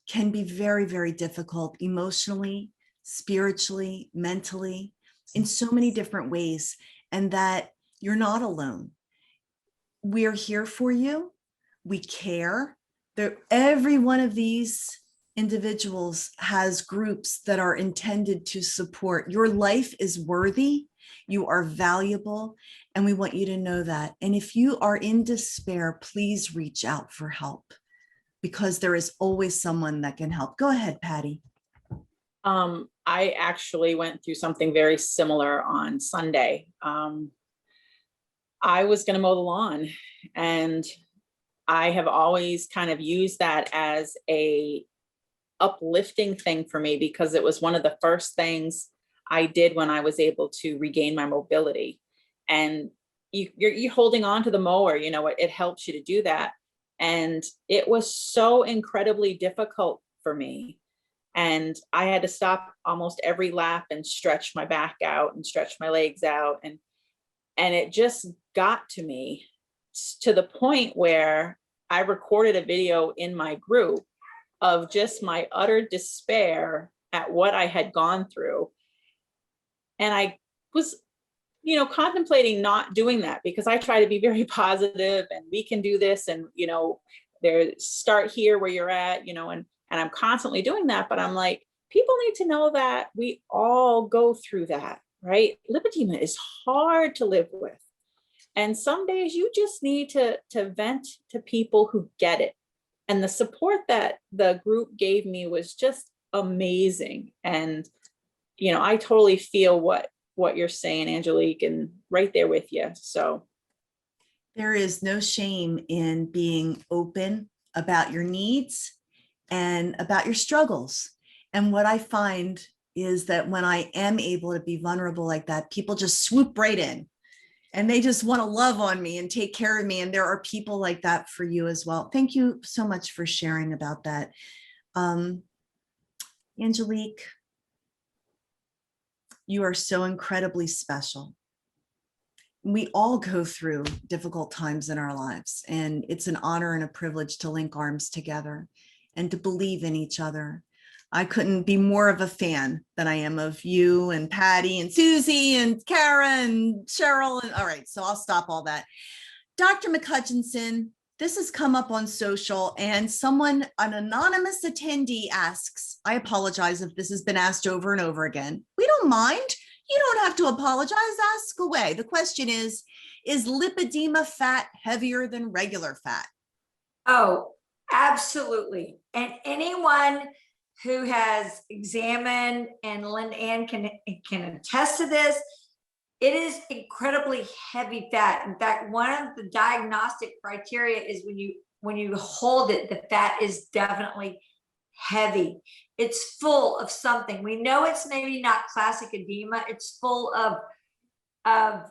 can be very, very difficult emotionally, spiritually, mentally, in so many different ways, and that you're not alone. We're here for you. We care. Every one of these individuals has groups that are intended to support. Your life is worthy. You are valuable, and we want you to know that. And if you are in despair, please reach out for help, because there is always someone that can help. Go ahead, Pattie. I actually went through something very similar on Sunday. I was going to mow the lawn, and I have always kind of used that as a uplifting thing for me, because it was one of the first things I did when I was able to regain my mobility. And you're holding on to the mower, you know, it helps you to do that. And it was so incredibly difficult for me. And I had to stop almost every lap and stretch my back out and stretch my legs out. And it just got to me to the point where I recorded a video in my group of just my utter despair at what I had gone through. And I was, you know, contemplating not doing that, because I try to be very positive and we can do this. And, you know, start here where you're at, you know, and I'm constantly doing that. But I'm like, people need to know that we all go through that, right? Lipedema is hard to live with. And some days you just need to vent to people who get it. And the support that the group gave me was just amazing. And, you know, I totally feel what you're saying, Angelique, and right there with you. So there is no shame in being open about your needs and about your struggles. And what I find is that when I am able to be vulnerable like that, people just swoop right in and they just want to love on me and take care of me. And there are people like that for you as well. Thank you so much for sharing about that. Angelique, you are so incredibly special. We all go through difficult times in our lives, and it's an honor and a privilege to link arms together and to believe in each other. I couldn't be more of a fan than I am of you and Pattie and Susie and Kara and Cheryl. And all right, so I'll stop all that. Dr. Mccutchenson, this has come up on social, and an anonymous attendee asks, I apologize if this has been asked over and over again. We don't mind. You don't have to apologize. Ask away. The question is lipedema fat heavier than regular fat? Oh, absolutely. And anyone who has examined, and Lynn Ann can attest to this, it is incredibly heavy fat. In fact, one of the diagnostic criteria is when you hold it, the fat is definitely heavy. It's full of something. We know it's maybe not classic edema. It's full of a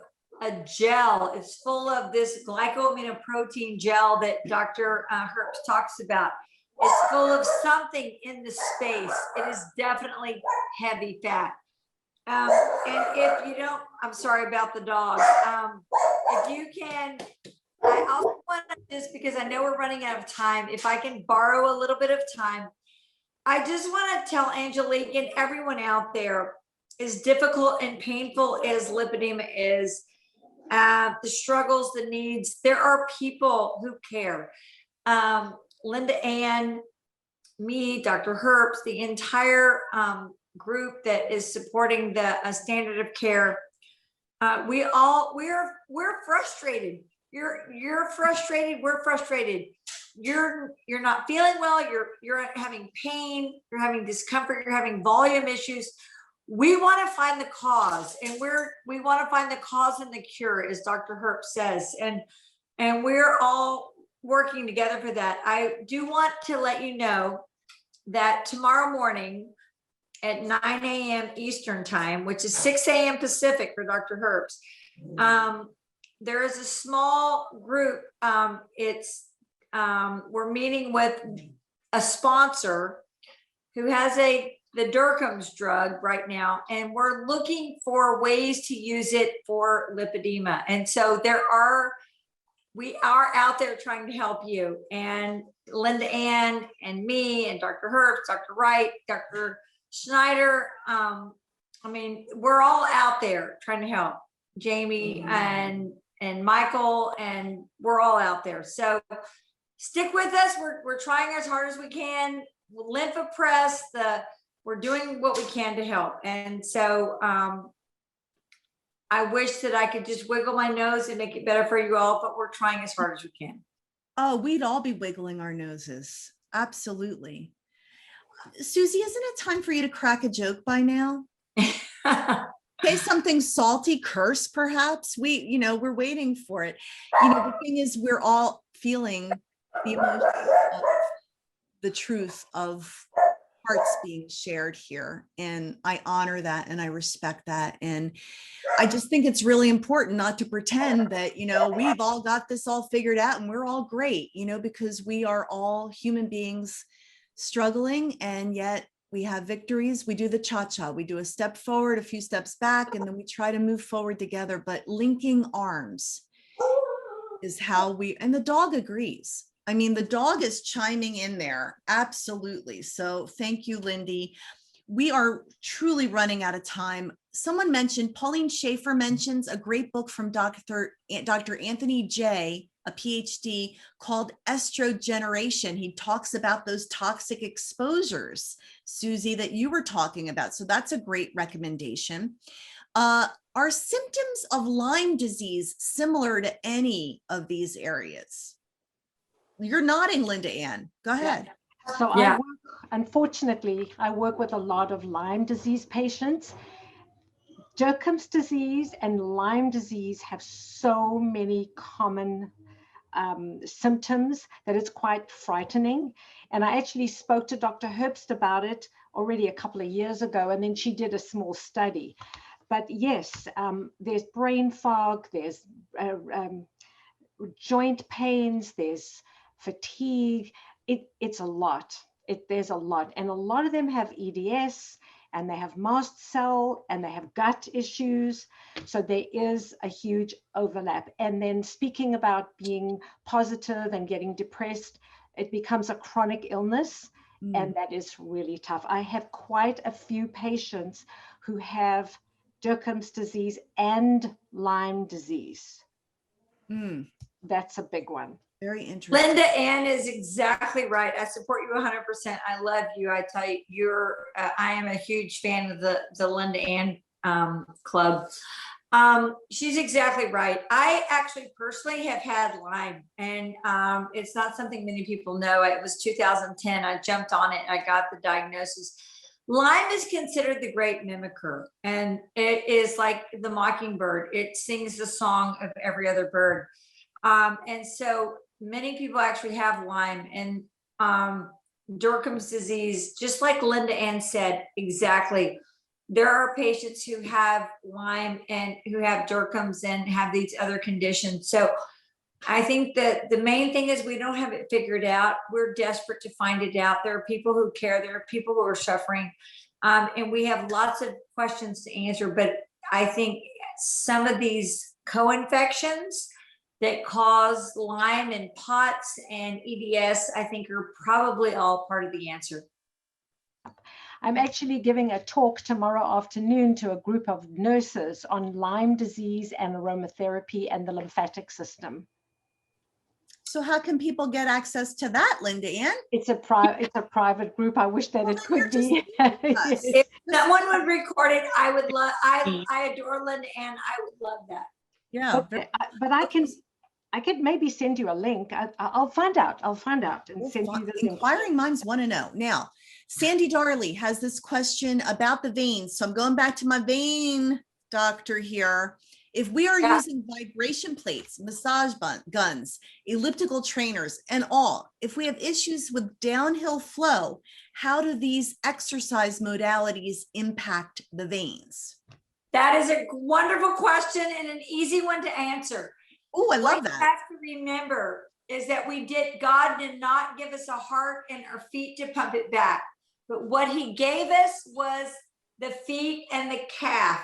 gel. It's full of this glycoaminoprotein gel that Dr. Herbst talks about. It's full of something in the space. It is definitely heavy fat. And if you don't, I'm sorry about the dog. If you can, I also want to, just because I know we're running out of time, if I can borrow a little bit of time, I just want to tell Angelique and everyone out there, as difficult and painful as lipedema is, the struggles, the needs, there are people who care. Linda Ann, me, Dr. Herbst, the entire group that is supporting the standard of care. We're frustrated. You're frustrated. We're frustrated. You're not feeling well. You're having pain. You're having discomfort. You're having volume issues. We want to find the cause, and we want to find the cause and the cure, as Dr. Herbst says, and we're all working together for that. I do want to let you know that tomorrow morning at 9 a.m. Eastern time, which is 6 a.m. Pacific for Dr. Herbst, there is a small group. We're meeting with a sponsor who has the Durkam's drug right now, and we're looking for ways to use it for lipedema. And so we are out there trying to help you. And Linda Ann and me and Dr. Herbst, Dr. Wright, Dr. Schneider. I mean, we're all out there trying to help. Jamie and Michael, and we're all out there. So stick with us. We're trying as hard as we can. Lympha Press, we're doing what we can to help. And so I wish that I could just wiggle my nose and make it better for you all, but we're trying as hard as we can. Oh, we'd all be wiggling our noses. Absolutely. Susie, isn't it time for you to crack a joke by now? Say something salty, curse perhaps. We're waiting for it. The thing is, we're all feeling the emotion of the truth of hearts being shared here. And I honor that and I respect that. And I just think it's really important not to pretend that, we've all got this all figured out and we're all great, because we are all human beings struggling, and yet we have victories. We do the cha-cha. We do a step forward, a few steps back, and then we try to move forward together. But linking arms is how and the dog agrees. I mean, the dog is chiming in there. Absolutely. So thank you, Lindy. We are truly running out of time. Someone mentioned, Pauline Schaefer mentions a great book from Dr. Anthony J., a PhD, called Estrogeneration. He talks about those toxic exposures, Susie, that you were talking about. So that's a great recommendation. Are symptoms of Lyme disease similar to any of these areas? You're nodding, Linda Ann. Go ahead. So unfortunately, I work with a lot of Lyme disease patients. Durkam's disease and Lyme disease have so many common symptoms that it's quite frightening. And I actually spoke to Dr. Herbst about it already a couple of years ago, and then she did a small study. But yes, there's brain fog, there's joint pains, there's fatigue. It's a lot. There's a lot. And a lot of them have EDS, and they have mast cell, and they have gut issues. So there is a huge overlap. And then speaking about being positive and getting depressed, it becomes a chronic illness. And that is really tough. I have quite a few patients who have Durkam's disease and Lyme disease. That's a big one. Very interesting. Linda Ann is exactly right. I support you 100%. I love you. I tell you, I am a huge fan of the Linda Ann club. She's exactly right. I actually personally have had Lyme, and it's not something many people know. It was 2010. I jumped on it. I got the diagnosis. Lyme is considered the great mimicker, and it is like the mockingbird. It sings the song of every other bird. And so many people actually have Lyme, and Durkam's disease, just like Linda Ann said, exactly. There are patients who have Lyme and who have Durkam's and have these other conditions. So I think that the main thing is we don't have it figured out. We're desperate to find it out. There are people who care. There are people who are suffering. And we have lots of questions to answer. But I think some of these co-infections that cause Lyme and POTS and EDS, I think are probably all part of the answer. I'm actually giving a talk tomorrow afternoon to a group of nurses on Lyme disease and aromatherapy and the lymphatic system. So how can people get access to that, Linda Ann? It's a private group. I wish that it could be. Yes. If someone would record it, I would love. I adore Linda Ann. I would love that. Yeah, okay. But I could maybe send you a link. I'll find out. And send you the link. Inquiring minds want to know. Now, Sandy Darley has this question about the veins. So I'm going back to my vein doctor here. If we are using vibration plates, massage guns, elliptical trainers, and all, if we have issues with downhill flow, how do these exercise modalities impact the veins? That is a wonderful question and an easy one to answer. Oh, I love that. What you have to remember is that God did not give us a heart and our feet to pump it back. But what he gave us was the feet and the calf.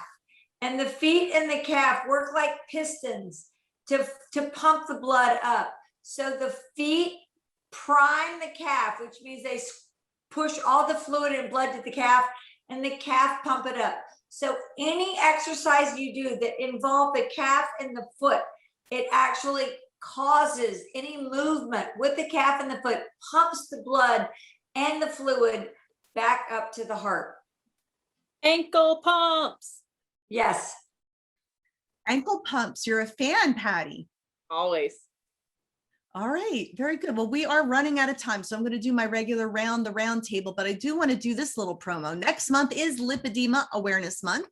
And the feet and the calf work like pistons to pump the blood up. So the feet prime the calf, which means they push all the fluid and blood to the calf, and the calf pump it up. So any exercise you do that involve the calf and the foot, it actually causes any movement with the calf and the foot, pumps the blood and the fluid back up to the heart. Ankle pumps. Yes. Ankle pumps. You're a fan, Pattie. Always. All right, very good. Well, we are running out of time, so I'm going to do my regular the round table, but I do want to do this little promo. Next month is Lipedema Awareness Month.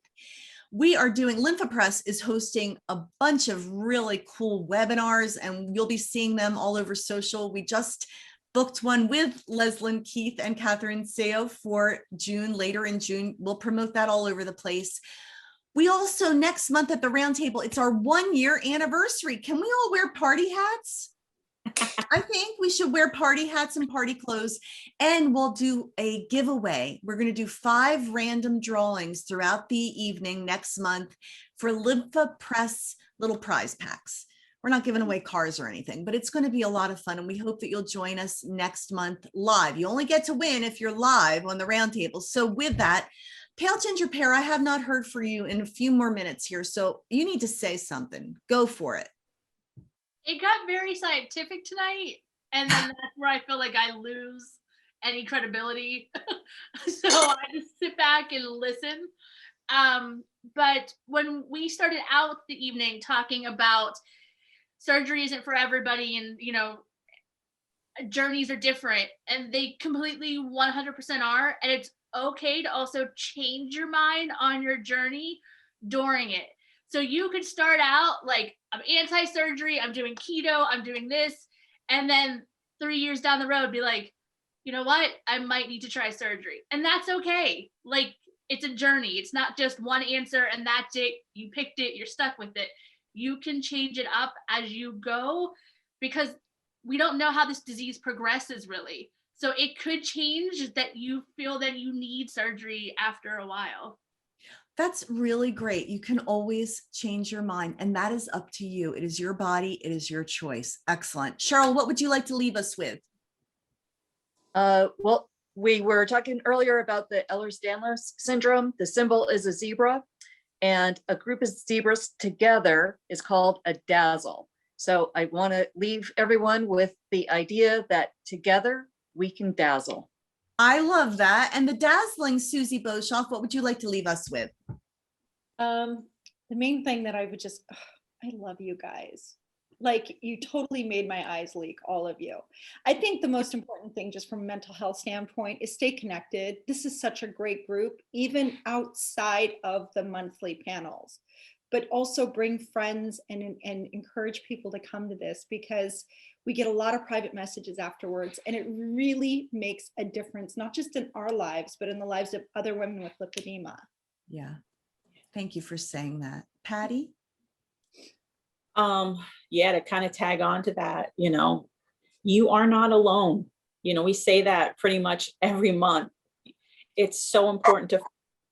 We are doing, Lympha Press is hosting a bunch of really cool webinars, and you'll be seeing them all over social. We just booked one with Leslyn Keith and Catherine Seo for June, later in June. We'll promote that all over the place. We also, next month at the roundtable, it's our 1 year anniversary. Can we all wear party hats? I think we should wear party hats and party clothes, and we'll do a giveaway. We're going to do 5 random drawings throughout the evening next month for Lympha Press little prize packs. We're not giving away cars or anything, but it's going to be a lot of fun, and we hope that you'll join us next month live. You only get to win if you're live on the roundtable. So with that, Pale Ginger Pear, I have not heard from you in a few more minutes here, so you need to say something. Go for it. It got very scientific tonight, and then that's where I feel like I lose any credibility. So I just sit back and listen. But when we started out the evening talking about surgery isn't for everybody, and journeys are different, and they completely 100% are, and it's okay to also change your mind on your journey during it. So you could start out like, I'm anti-surgery, I'm doing keto, I'm doing this, and then 3 years down the road be like, you know what, I might need to try surgery. And that's okay. Like, it's a journey. It's not just one answer and that's it. You picked it, you're stuck with it. You can change it up as you go, because we don't know how this disease progresses really. So it could change that you feel that you need surgery after a while. That's really great. You can always change your mind, and that is up to you. It is your body. It is your choice. Excellent. Cheryl, what would you like to leave us with? Well, we were talking earlier about the Ehlers-Danlos syndrome. The symbol is a zebra, and a group of zebras together is called a dazzle. So I want to leave everyone with the idea that together we can dazzle. I love that. And the dazzling Susie Boshoff, what would you like to leave us with? The main thing that I would just, I love you guys. Like, you totally made my eyes leak, all of you. I think the most important thing, just from a mental health standpoint, is stay connected. This is such a great group, even outside of the monthly panels, but also bring friends and encourage people to come to this, because we get a lot of private messages afterwards, and it really makes a difference, not just in our lives, but in the lives of other women with lipedema. Yeah. Thank you for saying that. Pattie? Yeah, to kind of tag on to that, you are not alone. We say that pretty much every month. It's so important to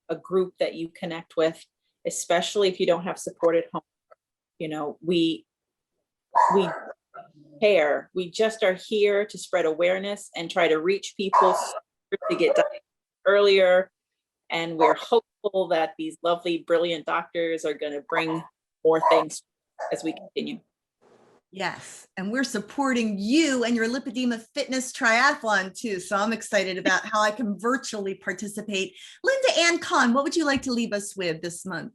a group that you connect with, especially if you don't have support at home. We care. We just are here to spread awareness and try to reach people to get done earlier. And we're hopeful that these lovely, brilliant doctors are going to bring more things as we continue. Yes. And we're supporting you and your Lipedema Fitness Triathlon too. So I'm excited about how I can virtually participate. Linda Ann Kahn, what would you like to leave us with this month?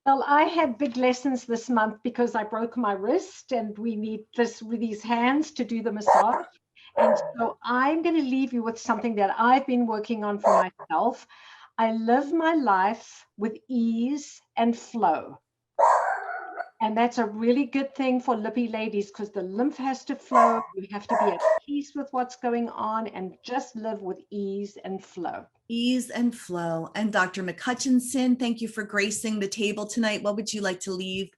Well, I had big lessons this month because I broke my wrist, and we need this with these hands to do the massage. And so I'm going to leave you with something that I've been working on for myself. I live my life with ease and flow. And that's a really good thing for lippy ladies, because the lymph has to flow. You have to be at peace with what's going on and just live with ease and flow. Ease and flow. And Dr. Mccutchenson, thank you for gracing the table tonight. What would you like to leave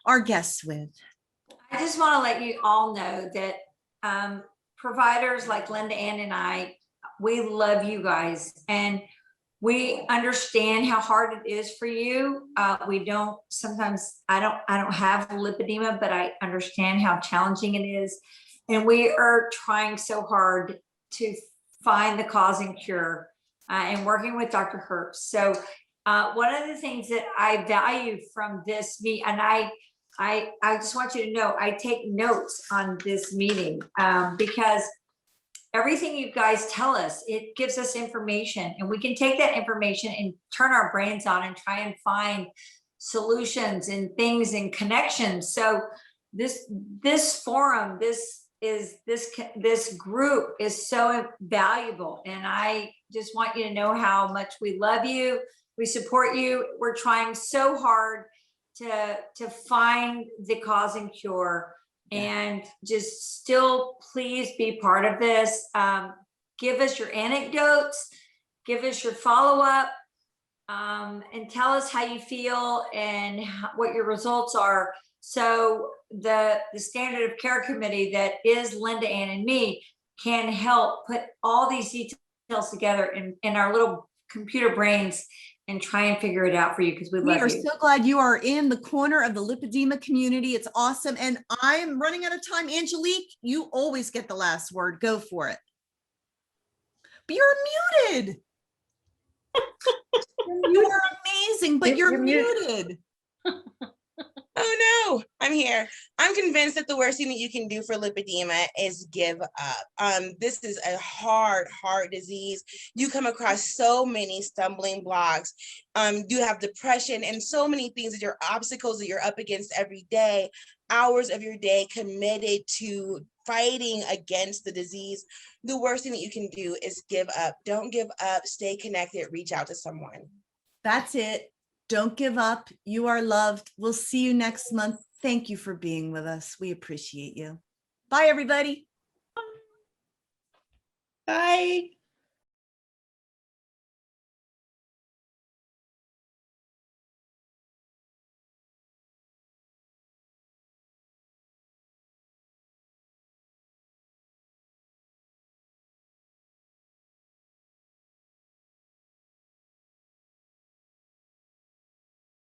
our guests with? I just want to let you all know that providers like Linda Ann and I We love you guys, and we understand how hard it is for you. We don't sometimes. I don't have lipedema, but I understand how challenging it is, and we are trying so hard to find the cause and cure, and working with Dr. Herbst. So one of the things that I value from this meet, and I just want you to know, I take notes on this meeting because everything you guys tell us, it gives us information, and we can take that information and turn our brains on and try and find solutions and things and connections. So this forum, this group is so valuable, and I just want you to know how much we love you. We support you. We're trying so hard to find the cause and cure, and just still please be part of this. Give us your anecdotes, give us your follow-up, and tell us how you feel and what your results are. So the standard of care committee that is Linda, Ann, and me can help put all these details together in our little computer brains and try and figure it out for you, because we love you. We are so glad you are in the corner of the lipedema community. It's awesome. And I'm running out of time. Angelique, you always get the last word. Go for it. But you're muted. You are amazing, but you're muted. Oh no, I'm here. I'm convinced that the worst thing that you can do for lipedema is give up. This is a hard disease. You come across so many stumbling blocks. You have depression and so many things that you're obstacles that you're up against every day, hours of your day committed to fighting against the disease. The worst thing that you can do is give up. Don't give up. Stay connected. Reach out to someone. That's it. Don't give up. You are loved. We'll see you next month. Thank you for being with us. We appreciate you. Bye, everybody. Bye.